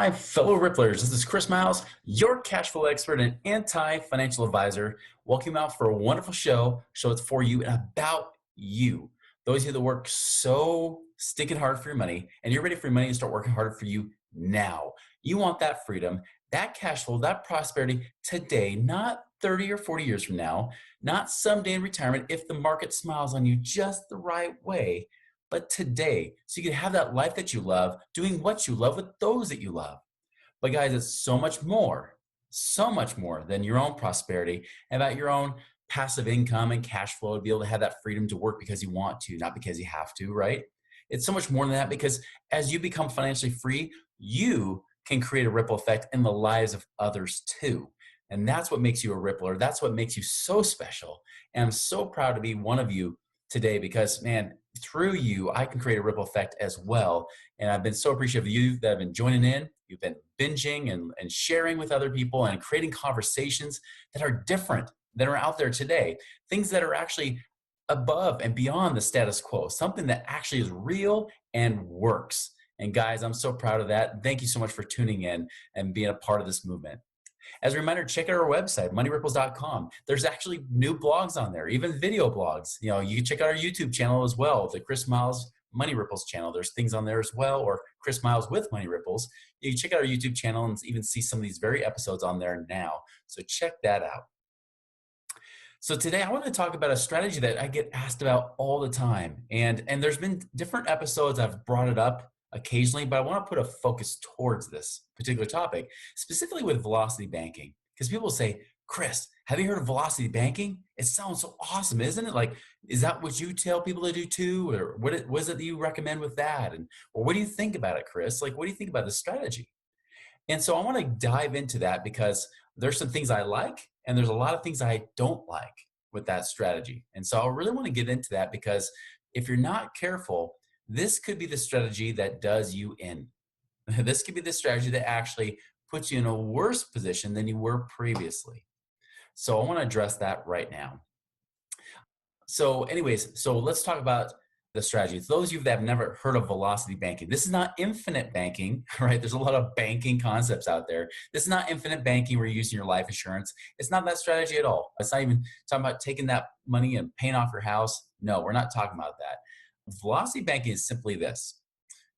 My fellow Ripplers, this is Chris Miles, your cash flow expert and anti-financial advisor. Welcome you out for a wonderful show that's for you and about you. Those of you that work so stinking hard for your money and you're ready for your money to start working harder for you now. You want that freedom, that cash flow, that prosperity today, not 30 or 40 years from now, not someday in retirement if the market smiles on you just the right way, but today, so you can have that life that you love, doing what you love with those that you love. But guys, it's so much more than your own prosperity and about your own passive income and cash flow to be able to have that freedom to work because you want to, not because you have to, right? It's so much more than that because as you become financially free, you can create a ripple effect in the lives of others too. And that's what makes you a rippler. That's what makes you so special. And I'm so proud to be one of you today because, man, through you, I can create a ripple effect as well. And I've been so appreciative of you that have been joining in. You've been binging and sharing with other people and creating conversations that are different, that are out there today. Things that are actually above and beyond the status quo, something that actually is real and works. And guys, I'm so proud of that. Thank you so much for tuning in and being a part of this movement. As a reminder, check out our website, moneyripples.com. There's actually new blogs on there, even video blogs. You know, you can check out our YouTube channel as well, the Chris Miles Money Ripples channel. There's things on there as well, or Chris Miles with Money Ripples. You can check out our YouTube channel and even see some of these very episodes on there now. So check that out. So today I want to talk about a strategy that I get asked about all the time. And there's been different episodes I've brought it up occasionally, but I want to put a focus towards this particular topic, specifically with velocity banking. Because people say, Chris, have you heard of velocity banking? It sounds so awesome, isn't it? Like, is that what you tell people to do too? Or what is it that you recommend with that? And or what do you think about it, Chris? Like, what do you think about this strategy? And so I want to dive into that because there's some things I like and there's a lot of things I don't like with that strategy. And so I really want to get into that because if you're not careful, this could be the strategy that does you in. This could be the strategy that actually puts you in a worse position than you were previously. So I want to address that right now. So anyways, so let's talk about the strategy. For those of you that have never heard of velocity banking, this is not infinite banking, right? There's a lot of banking concepts out there. This is not infinite banking where you're using your life insurance. It's not that strategy at all. It's not even talking about taking that money and paying off your house. No, we're not talking about that. Velocity banking is simply this.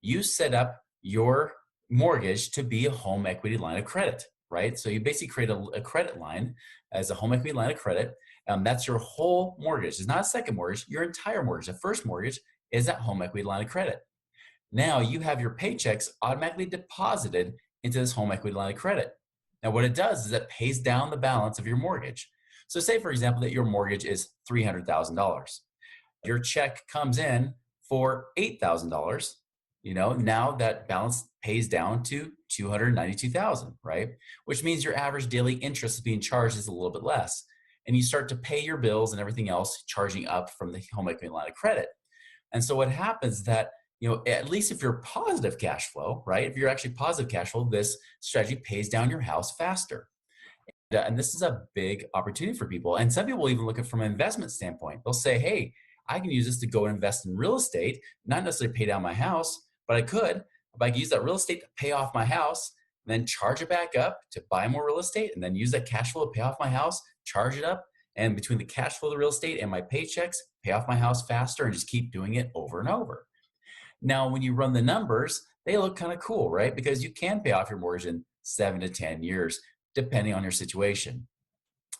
You set up your mortgage to be a home equity line of credit, right? So you basically create a credit line as a home equity line of credit. That's your whole mortgage. It's not a second mortgage, your entire mortgage. The first mortgage is that home equity line of credit. Now you have your paychecks automatically deposited into this home equity line of credit. Now what it does is it pays down the balance of your mortgage. So say, for example, that your mortgage is $300,000. Your check comes in for $8,000. Now that balance pays down to $292,000, right? Which means your average daily interest being charged is a little bit less. And you start to pay your bills and everything else charging up from the home equity line of credit. And so what happens is that, at least if you're positive cash flow, right? If you're actually positive cash flow, this strategy pays down your house faster. And this is a big opportunity for people. And some people even look at it from an investment standpoint. They'll say, hey, I can use this to go invest in real estate, not necessarily pay down my house, but I could use that real estate to pay off my house, and then charge it back up to buy more real estate, and then use that cash flow to pay off my house, charge it up, and between the cash flow of the real estate and my paychecks, pay off my house faster and just keep doing it over and over. Now, when you run the numbers, they look kind of cool, right? Because you can pay off your mortgage in 7 to 10 years, depending on your situation.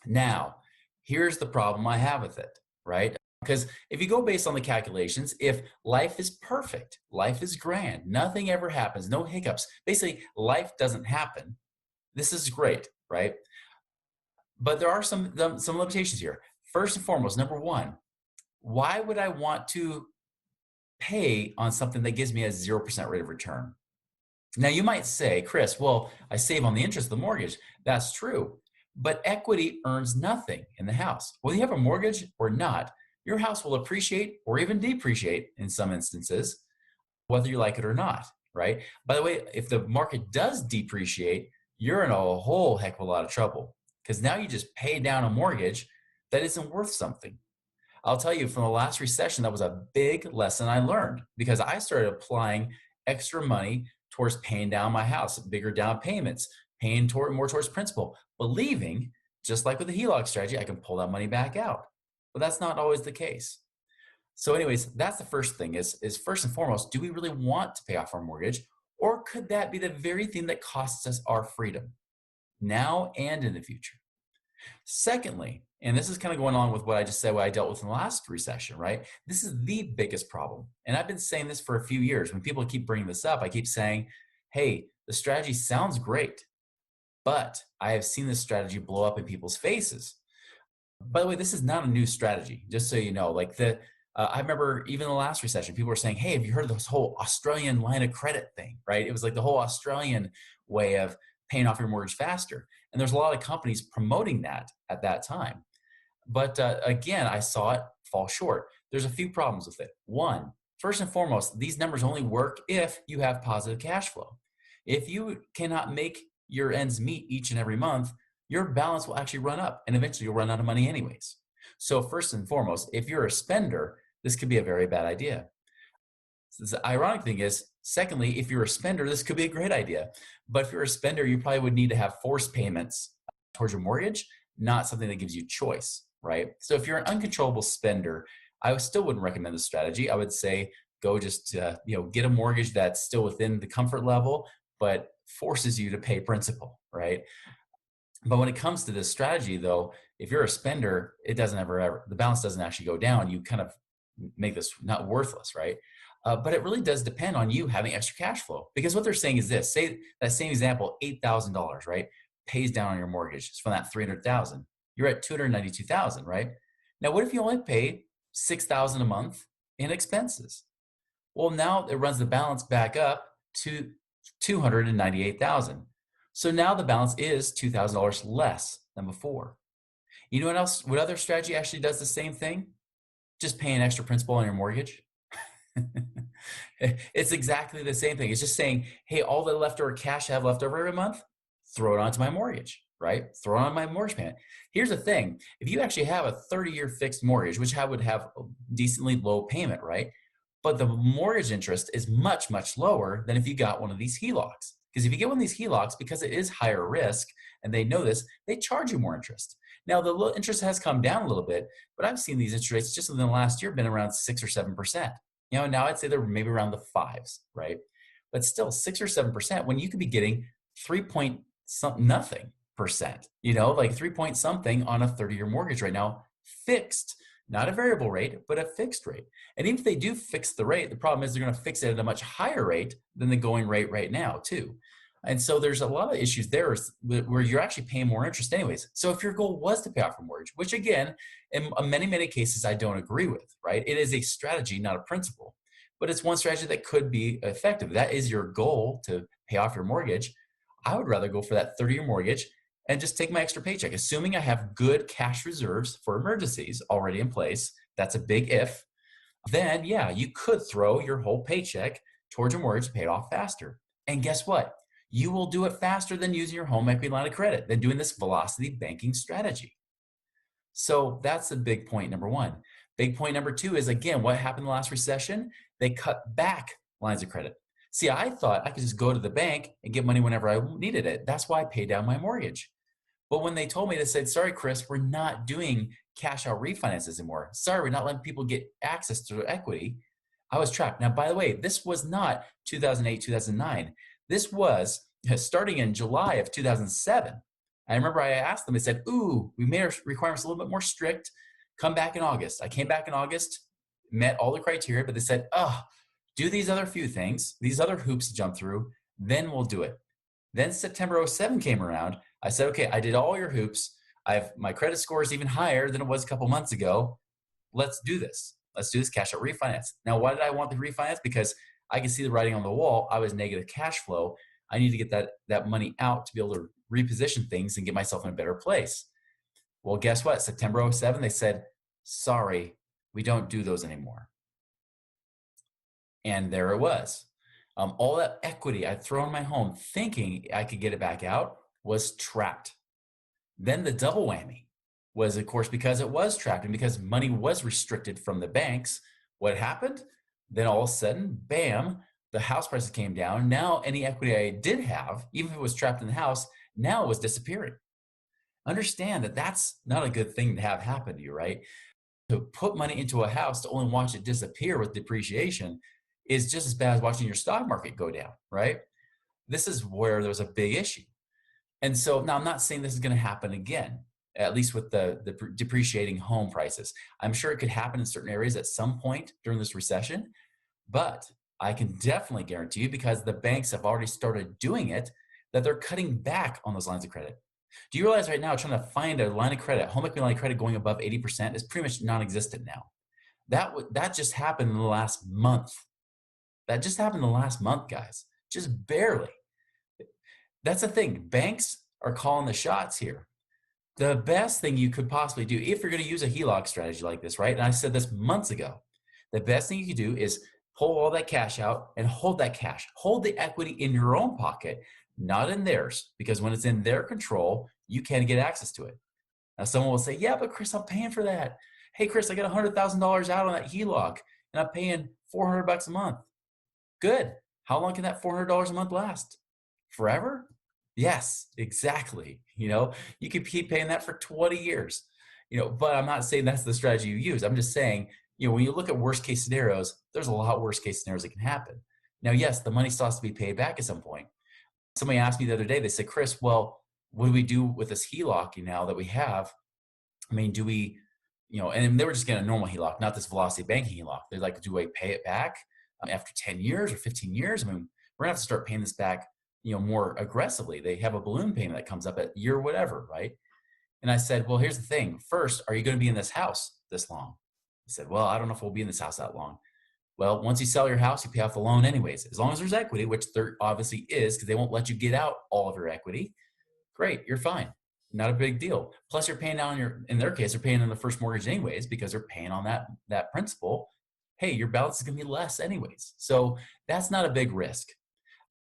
Now, here's the problem I have with it, right? Because if you go based on the calculations, if life is perfect, life is grand, nothing ever happens, no hiccups, basically life doesn't happen, this is great, right? But there are some limitations here. First and foremost, number one, why would I want to pay on something that gives me a 0% rate of return? Now you might say, Chris, well, I save on the interest of the mortgage. That's true. But equity earns nothing in the house. Whether you have a mortgage or not, your house will appreciate or even depreciate in some instances, whether you like it or not, right? By the way, if the market does depreciate, you're in a whole heck of a lot of trouble because now you just pay down a mortgage that isn't worth something. I'll tell you, from the last recession, that was a big lesson I learned because I started applying extra money towards paying down my house, bigger down payments, paying more towards principal, believing, just like with the HELOC strategy, I can pull that money back out. But that's not always the case. So anyways, that's the first thing is first and foremost, do we really want to pay off our mortgage? Or could that be the very thing that costs us our freedom now and in the future? Secondly, and this is kind of going on with what I just said, what I dealt with in the last recession, right? This is the biggest problem. And I've been saying this for a few years. When people keep bringing this up, I keep saying, hey, the strategy sounds great, but I have seen this strategy blow up in people's faces. By the way, this is not a new strategy, just so you know. I remember even in the last recession, people were saying, hey, have you heard of this whole Australian line of credit thing, right? It was like the whole Australian way of paying off your mortgage faster. And there's a lot of companies promoting that at that time. But again, I saw it fall short. There's a few problems with it. One, first and foremost, these numbers only work if you have positive cash flow. If you cannot make your ends meet each and every month, your balance will actually run up and eventually you'll run out of money anyways. So first and foremost, if you're a spender, this could be a very bad idea. The ironic thing is, secondly, if you're a spender, this could be a great idea. But if you're a spender, you probably would need to have forced payments towards your mortgage, not something that gives you choice, right? So if you're an uncontrollable spender, I still wouldn't recommend this strategy. I would say go just get a mortgage that's still within the comfort level, but forces you to pay principal, right? But when it comes to this strategy, though, if you're a spender, it doesn't ever the balance doesn't actually go down. You kind of make this not worthless, right? But it really does depend on you having extra cash flow. Because what they're saying is this: say that same example, $8,000, right, pays down on your mortgage. It's from that $300,000. You're at $292,000, right? Now, what if you only pay $6,000 a month in expenses? Well, now it runs the balance back up to $298,000. So now the balance is $2,000 less than before. You know what else? What other strategy actually does the same thing? Just paying extra principal on your mortgage. It's exactly the same thing. It's just saying, hey, all the leftover cash I have left over every month, throw it onto my mortgage, right? Throw it on my mortgage payment. Here's the thing. If you actually have a 30-year fixed mortgage, which I would have a decently low payment, right? But the mortgage interest is much, much lower than if you got one of these HELOCs. Because if you get one of these HELOCs, because it is higher risk, and they know this, they charge you more interest. Now, the interest has come down a little bit, but I've seen these interest rates just within the last year been around 6 or 7%. Now I'd say they're maybe around the fives, right? But still 6 or 7% when you could be getting 3 point something nothing percent, like 3 point something on a 30-year mortgage right now, fixed, not a variable rate, but a fixed rate. And even if they do fix the rate, the problem is they're going to fix it at a much higher rate than the going rate right now too. And so there's a lot of issues there where you're actually paying more interest anyways. So if your goal was to pay off your mortgage, which again, in many, many cases, I don't agree with, right? It is a strategy, not a principle, but it's one strategy that could be effective. That is your goal, to pay off your mortgage. I would rather go for that 30-year mortgage and just take my extra paycheck, assuming I have good cash reserves for emergencies already in place. That's a big if. Then yeah, you could throw your whole paycheck towards your mortgage to pay it off faster. And guess what? You will do it faster than using your home equity line of credit, than doing this velocity banking strategy. So that's the big point number one. Big point number two is, again, what happened in the last recession? They cut back lines of credit. See, I thought I could just go to the bank and get money whenever I needed it. That's why I paid down my mortgage. But when they told me, they said, sorry, Chris, we're not doing cash out refinances anymore. Sorry, we're not letting people get access to their equity. I was trapped. Now, by the way, this was not 2008, 2009. This was starting in July of 2007. I remember I asked them, they said, ooh, we made our requirements a little bit more strict. Come back in August. I came back in August, met all the criteria, but they said, do these other few things, these other hoops to jump through, then we'll do it. Then September 07 came around. I said, okay, I did all your hoops. My credit score is even higher than it was a couple months ago. Let's do this. Let's do this cash out refinance. Now, why did I want the refinance? Because I can see the writing on the wall. I was negative cash flow. I need to get that money out to be able to reposition things and get myself in a better place. Well, guess what? September 07, they said, sorry, we don't do those anymore. And there it was. All that equity I'd thrown in my home thinking I could get it back out was trapped. Then the double whammy was, of course, because it was trapped and because money was restricted from the banks, what happened? Then all of a sudden, bam, The house prices came down. Now any equity I did have, even if it was trapped in the house, now it was disappearing. Understand that that's not a good thing to have happen to you, right? To put money into a house to only watch it disappear with depreciation is just as bad as watching your stock market go down, right? This is where there's a big issue. And so now I'm not saying this is going to happen again, at least with the depreciating home prices. I'm sure it could happen in certain areas at some point during this recession, but I can definitely guarantee you, because the banks have already started doing it, that they're cutting back on those lines of credit. Do you realize right now trying to find a line of credit, home equity line of credit going above 80% is pretty much non-existent now. That just happened in the last month. That just happened in the last month, guys. Just barely. That's the thing. Banks are calling the shots here. The best thing you could possibly do, if you're going to use a HELOC strategy like this, right? And I said this months ago, the best thing you can do is pull all that cash out and hold that cash. Hold the equity in your own pocket, not in theirs, because when it's in their control, you can't get access to it. Now, someone will say, yeah, but Chris, I'm paying for that. Hey, Chris, I got $100,000 out on that HELOC and I'm paying $400 a month. Good. How long can that $400 a month last? Forever? Yes, exactly. You could keep paying that for 20 years. But I'm not saying that's the strategy you use. I'm just saying, when you look at worst case scenarios, there's a lot worst case scenarios that can happen. Now, yes, the money still has to be paid back at some point. Somebody asked me the other day, they said, Chris, well, what do we do with this HELOC now that we have? I mean, do we, and they were just getting a normal HELOC, not this velocity banking HELOC. They're like, do I pay it back after 10 years or 15 years? I mean, we're gonna have to start paying this back, more aggressively. They have a balloon payment that comes up at year whatever, right? And I said, well, here's the thing. First, are you going to be in this house this long? He said, well, I don't know if we'll be in this house that long. Well, once you sell your house, you pay off the loan anyways. As long as there's equity, which there obviously is, because they won't let you get out all of your equity. Great, you're fine. Not a big deal. Plus, you're paying down in their case, they're paying on the first mortgage anyways, because they're paying on that principal. Hey, your balance is going to be less anyways. So that's not a big risk.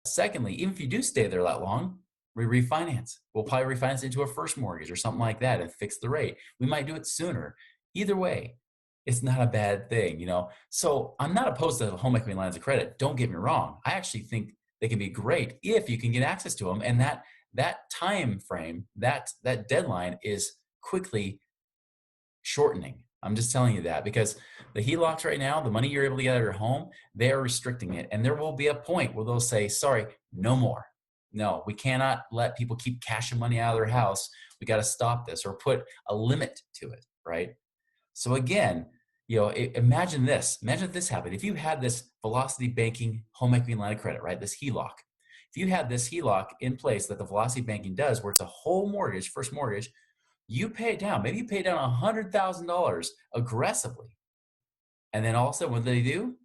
Secondly, even if you do stay there that long, we refinance. We'll probably refinance into a first mortgage or something like that and fix the rate. We might do it sooner. Either way, it's not a bad thing. So I'm not opposed to home equity lines of credit. Don't get me wrong. I actually think they can be great if you can get access to them. And that time frame, that deadline is quickly shortening. I'm just telling you that, because the HELOCs right now, the money you're able to get out of your home, they are restricting it. And there will be a point where they'll say, sorry, no more. No, we cannot let people keep cashing money out of their house. We got to stop this, or put a limit to it, right? So again, imagine this. Imagine if this happened. If you had this velocity banking home equity line of credit, right? This HELOC. If you had this HELOC in place that the velocity banking does, where it's a whole mortgage, first mortgage, you pay it down. Maybe you pay down $100,000 aggressively. And then all of a sudden, what do?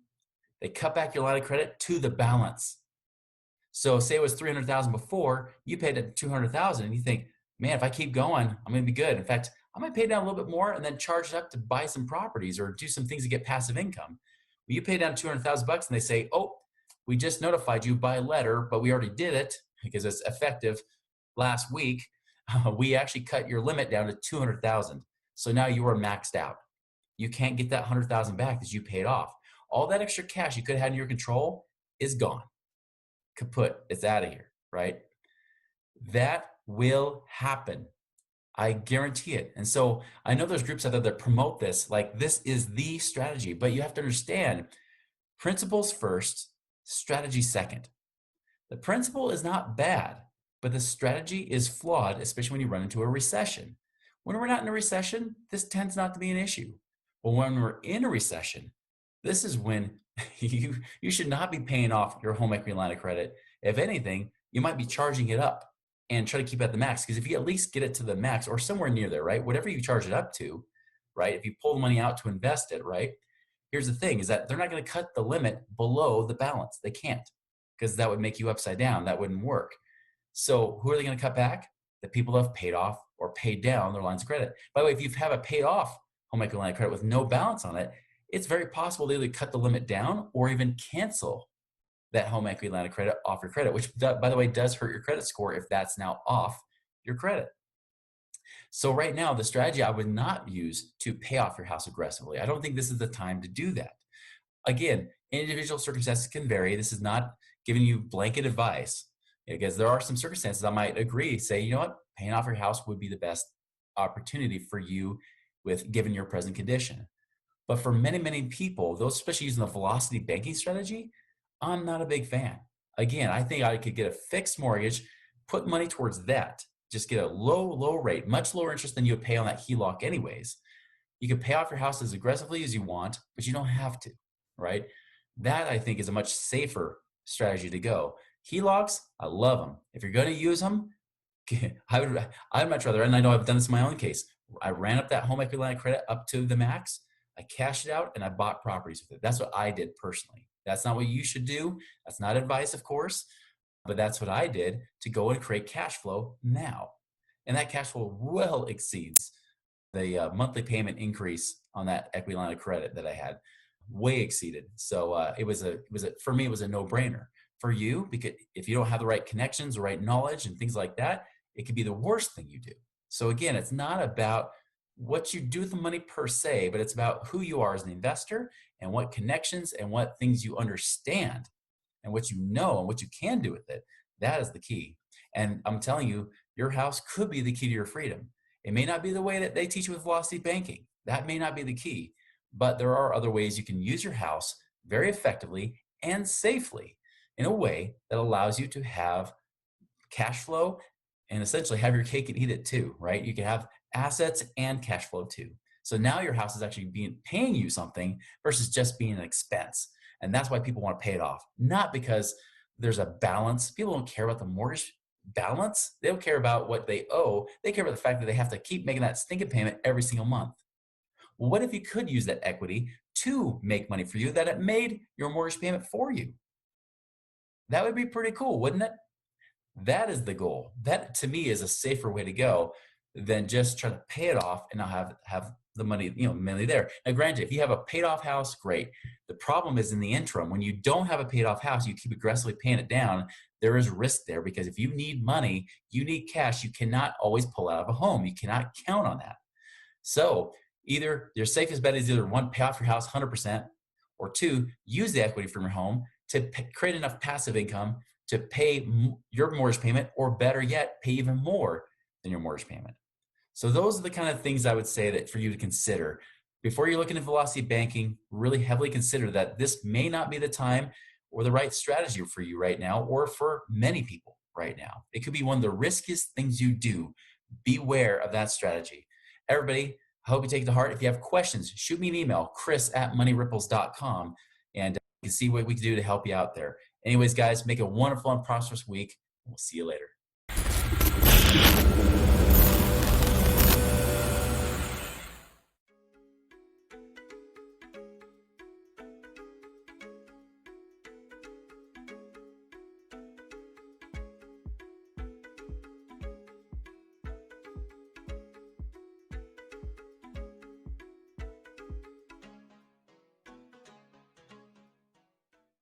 They cut back your line of credit to the balance. So say it was 300,000 before, you paid it 200,000, and you think, man, if I keep going, I'm going to be good. In fact, I might pay down a little bit more and then charge it up to buy some properties or do some things to get passive income. Well, you pay down 200,000 bucks and they say, oh, we just notified you by letter, but we already did it because it's effective last week. We actually cut your limit down to 200,000. So now you are maxed out. You can't get that 100,000 back because you paid off. All that extra cash you could have had in your control is gone. Kaput. It's out of here, right? That will happen. I guarantee it. And so I know there's groups out there that promote this, like this is the strategy, but you have to understand principles first, strategy second. The principle is not bad, but the strategy is flawed, especially when you run into a recession. When we're not in a recession, this tends not to be an issue. But when we're in a recession, this is when you should not be paying off your home equity line of credit. If anything, you might be charging it up and try to keep it at the max. Because if you at least get it to the max or somewhere near there, right? Whatever you charge it up to, right? If you pull the money out to invest it, right? Here's the thing is that they're not going to cut the limit below the balance. They can't, because that would make you upside down. That wouldn't work. So who are they going to cut back? The people that have paid off or paid down their lines of credit. By the way, if you have a paid off home equity line of credit with no balance on it, it's very possible they either cut the limit down or even cancel that home equity line of credit off your credit, which, by the way, does hurt your credit score if that's now off your credit. So right now, the strategy I would not use to pay off your house aggressively. I don't think this is the time to do that. Again, Individual circumstances can vary. This is not giving you blanket advice because there are some circumstances I might agree, say, you know what, paying off your house would be the best opportunity for you with given your present condition. But for many, many people, those especially using the velocity banking strategy, I'm not a big fan. Again, I think I could get a fixed mortgage, put money towards that, just get a low rate, much lower interest than you would pay on that HELOC anyways. You can pay off your house as aggressively as you want, but you don't have to, right? That I think is a much safer strategy to go. HELOCs, I love them. If you're going to use them, I'd much rather, and I know I've done this in my own case. I ran up that home equity line of credit up to the max. I cashed it out and I bought properties with it. That's what I did personally. That's not what you should do. That's not advice, of course, but that's what I did to go and create cash flow now. And that cash flow well exceeds the monthly payment increase on that equity line of credit that I had, way exceeded. So for me, it was a no brainer. For you, because if you don't have the right connections, the right knowledge and things like that, it could be the worst thing you do. So again, it's not about what you do with the money per se, but it's about who you are as an investor and what connections and what things you understand and what you know and what you can do with it. That is the key. And I'm telling you, your house could be the key to your freedom. It may not be the way that they teach you with velocity banking. That may not be the key, but there are other ways you can use your house very effectively and safely in a way that allows you to have cash flow and essentially have your cake and eat it too, right? You can have assets and cash flow too. So now your house is actually paying you something versus just being an expense. And that's why people want to pay it off. Not because there's a balance. People don't care about the mortgage balance. They don't care about what they owe. They care about the fact that they have to keep making that stinking payment every single month. Well, what if you could use that equity to make money for you that it made your mortgage payment for you? That would be pretty cool, wouldn't it? That is the goal. That to me is a safer way to go than just try to pay it off and not have the money, money there. Now, granted, if you have a paid off house, great. The problem is in the interim, when you don't have a paid off house, you keep aggressively paying it down. There is risk there because if you need money, you need cash. You cannot always pull out of a home. You cannot count on that. So either your safest bet is either one, pay off your house 100%, or two, use the equity from your home to create enough passive income to pay your mortgage payment, or better yet, pay even more than your mortgage payment. So those are the kind of things I would say that for you to consider. Before you're looking at velocity banking, really heavily consider that this may not be the time or the right strategy for you right now, or for many people right now. It could be one of the riskiest things you do. Beware of that strategy. Everybody, I hope you take it to heart. If you have questions, shoot me an email, chris@moneyripples.com, and you can see what we can do to help you out there. Anyways, guys, make a wonderful and prosperous week. We'll see you later.